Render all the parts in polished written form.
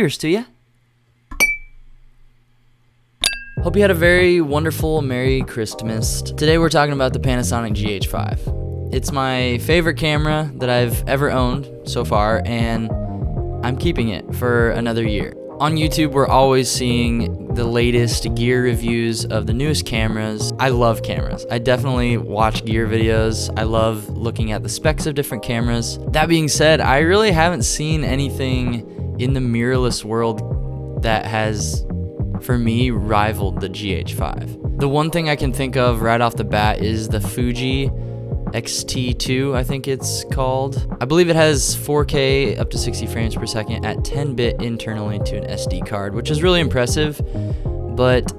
Cheers to ya. Hope you had a very wonderful Merry Christmas. Today we're talking about the Panasonic GH5. It's my favorite camera that I've ever owned so far, and I'm keeping it for another year. On YouTube, we're always seeing the latest gear reviews of the newest cameras. I love cameras. I definitely watch gear videos. I love looking at the specs of different cameras. That being said, I really haven't seen anything in the mirrorless world that has, for me, rivaled the GH5. The one thing I can think of right off the bat is the Fuji XT2, I think it's called. I believe it has 4K up to 60 frames per second at 10-bit internally to an SD card, which is really impressive, but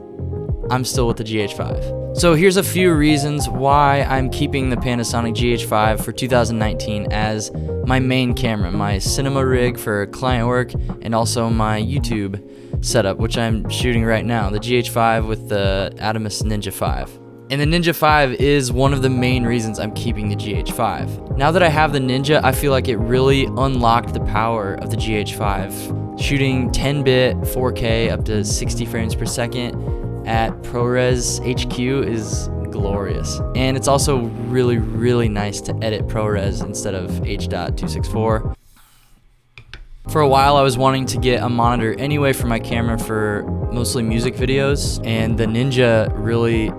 I'm still with the GH5. So here's a few reasons why I'm keeping the Panasonic GH5 for 2019 as my main camera, my cinema rig for client work, and also my YouTube setup, which I'm shooting right now, the GH5 with the Atomos Ninja 5. And the Ninja 5 is one of the main reasons I'm keeping the GH5. Now that I have the Ninja, I feel like it really unlocked the power of the GH5. Shooting 10-bit 4K up to 60 frames per second at ProRes HQ is glorious. And it's also really, really nice to edit ProRes instead of H.264. For a while, I was wanting to get a monitor anyway for my camera for mostly music videos, and the Ninja really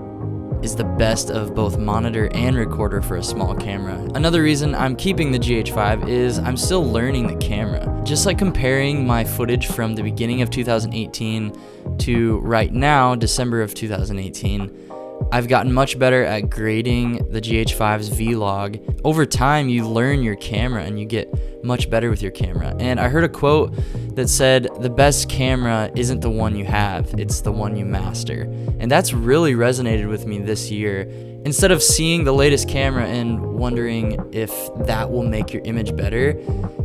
is the best of both monitor and recorder for a small camera. Another reason I'm keeping the GH5 is I'm still learning the camera. Just like comparing my footage from the beginning of 2018 to right now, December of 2018, I've gotten much better at grading the GH5's vlog. Over time, you learn your camera and you get much better with your camera. And I heard a quote that said, the best camera isn't the one you have, it's the one you master. And that's really resonated with me this year. Instead of seeing the latest camera and wondering if that will make your image better,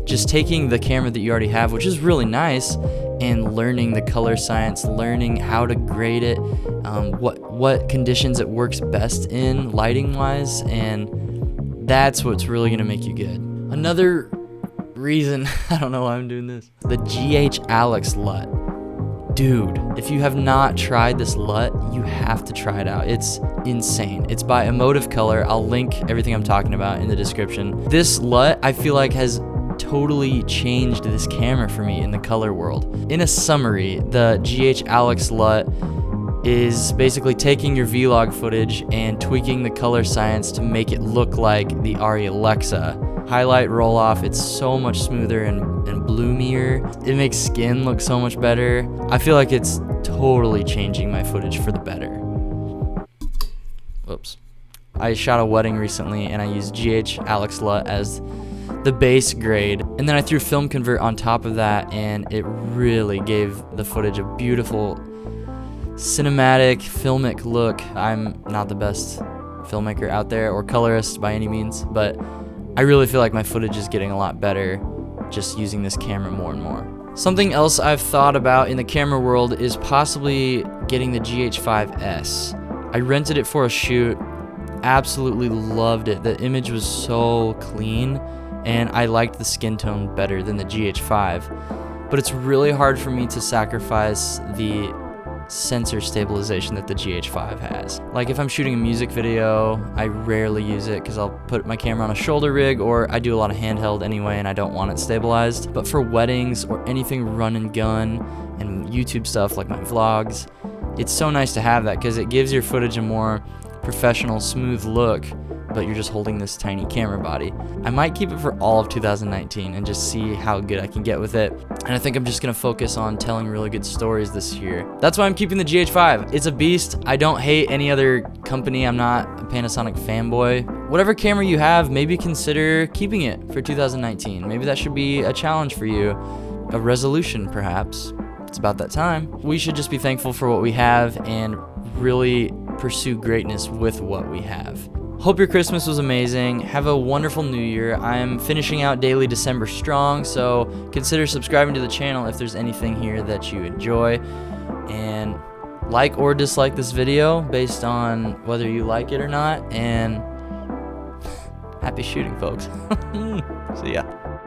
just taking the camera that you already have, which is really nice, and learning the color science, learning how to grade it, what conditions it works best in lighting-wise, and that's what's really gonna make you good. Another reason, I don't know why I'm doing this, the GH Alex LUT. Dude, if you have not tried this LUT, you have to try it out. It's insane. It's by Emotive Color. I'll link everything I'm talking about in the description. This LUT, I feel like, has totally changed this camera for me in the color world. In a summary, the GH Alex LUT is basically taking your vlog footage and tweaking the color science to make it look like the Arri Alexa. Highlight roll off, it's so much smoother and bloomier. It makes skin look so much better. I feel like it's totally changing my footage for the better. Whoops. I shot a wedding recently and I used GH Alex LUT as the base grade, and then I threw Film Convert on top of that, and it really gave the footage a beautiful cinematic, filmic look. I'm not the best filmmaker out there or colorist by any means, but I really feel like my footage is getting a lot better just using this camera more and more. Something else I've thought about in the camera world is possibly getting the GH5S. I rented it for a shoot, absolutely loved it. The image was so clean, and I liked the skin tone better than the GH5. But it's really hard for me to sacrifice the sensor stabilization that the GH5 has. Like if I'm shooting a music video, I rarely use it because I'll put my camera on a shoulder rig, or I do a lot of handheld anyway and I don't want it stabilized. But for weddings or anything run and gun and YouTube stuff like my vlogs, it's so nice to have that because it gives your footage a more professional, smooth look, but you're just holding this tiny camera body. I might keep it for all of 2019 and just see how good I can get with it. And I think I'm just gonna focus on telling really good stories this year. That's why I'm keeping the GH5. It's a beast. I don't hate any other company. I'm not a Panasonic fanboy. Whatever camera you have, maybe consider keeping it for 2019. Maybe that should be a challenge for you, a resolution perhaps. It's about that time. We should just be thankful for what we have and really pursue greatness with what we have. Hope your Christmas was amazing. Have a wonderful new year. I'm finishing out daily December strong, so consider subscribing to the channel if there's anything here that you enjoy. And like or dislike this video based on whether you like it or not. And happy shooting, folks. See ya.